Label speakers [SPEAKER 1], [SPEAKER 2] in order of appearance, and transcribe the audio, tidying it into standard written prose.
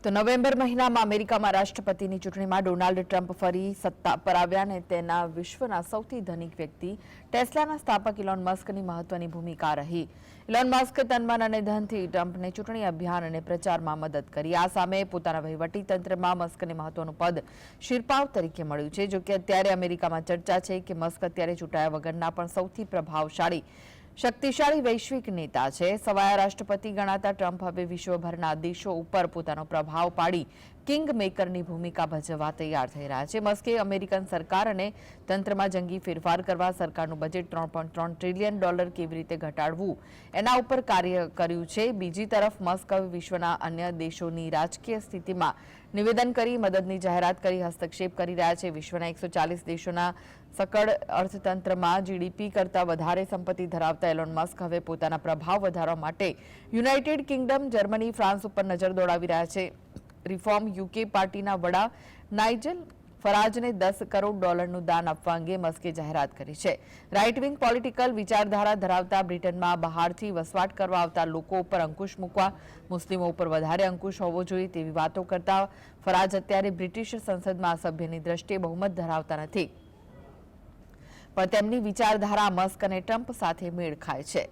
[SPEAKER 1] તો નવેમ્બર મહિનામાં અમેરિકામાં રાષ્ટ્રપતિની ચૂંટણીમાં ડોનાલ્ડ ટ્રમ્પ ફરી સત્તા પર આવ્યા અને તેના વિશ્વના સૌથી ધનિક વ્યક્તિ ટેસ્લાના સ્થાપક ઇલોન મસ્કની મહત્વની ભૂમિકા રહી. ઇલોન મસ્ક તન-મન અને ધનથી ટ્રમ્પને ચૂંટણી અભિયાન અને પ્રચારમાં મદદ કરી. આ સામે પોતાના વહીવટી તંત્રમાં મસ્કને મહત્વનું પદ શિરપાવ તરીકે મળ્યું છે. જોકે અત્યારે અમેરિકામાં ચર્ચા છે કે મસ્ક અત્યારે ચૂંટાયા વગરના પણ સૌથી પ્રભાવશાળી શક્તિશાળી વૈશ્વિક નેતા છે. સવાયા રાષ્ટ્રપતિ ગણાતા ટ્રમ્પ હવે વિશ્વભરના દેશો ઉપર પોતાનો પ્રભાવ પાડી કિંગ મેકરની ભૂમિકા ભજવવા તૈયાર થઈ રહ્યા છે. મસ્કે અમેરિકન સરકાર અને તંત્રમાં જંગી ફેરફાર કરવા, સરકારનું બજેટ $3.3 ટ્રિલિયન કેવી રીતે ઘટાડવું એના ઉપર કાર્ય કર્યું છે. બીજી તરફ મસ્ક હવે વિશ્વના અન્ય દેશોની રાજકીય સ્થિતિમાં નિવેદન કરી મદદની જાહેરાત કરી હસ્તક્ષેપ કરી રહ્યા છે. વિશ્વના 140 દેશોના સકળ અર્થતંત્રમાં જીડીપી કરતાં વધારે સંપત્તિ ધરાવતા એલોન મસ્ક હવે પોતાના પ્રભાવ વધારવા માટે યુનાઇટેડ કિંગડમ, જર્મની, ફ્રાન્સ ઉપર નજર દોડાવી રહ્યા છે. રિફોર્મ યુકે પાર્ટીના વડા નાઇજલ ફરાજને $10 કરોડ દાન આપવા અંગે મસ્કે જાહેરાત કરી છે. રાઇટ વિંગ પોલિટિકલ વિચારધારા ધરાવતા બ્રિટનમાં બહારથી વસવાટ કરવા આવતા લોકો ઉપર અંકુશ મૂકવા, મુસ્લિમો ઉપર વધારે અંકુશ હોવો જોઈએ તેવી વાતો કરતા ફરાજ અત્યારે બ્રિટિશ સંસદમાં સભ્યની દ્રષ્ટિએ બહુમત ધરાવતા નથી, પણ તેમની વિચારધારા મસ્ક અને ટ્રમ્પ સાથે મેળ ખાય છે.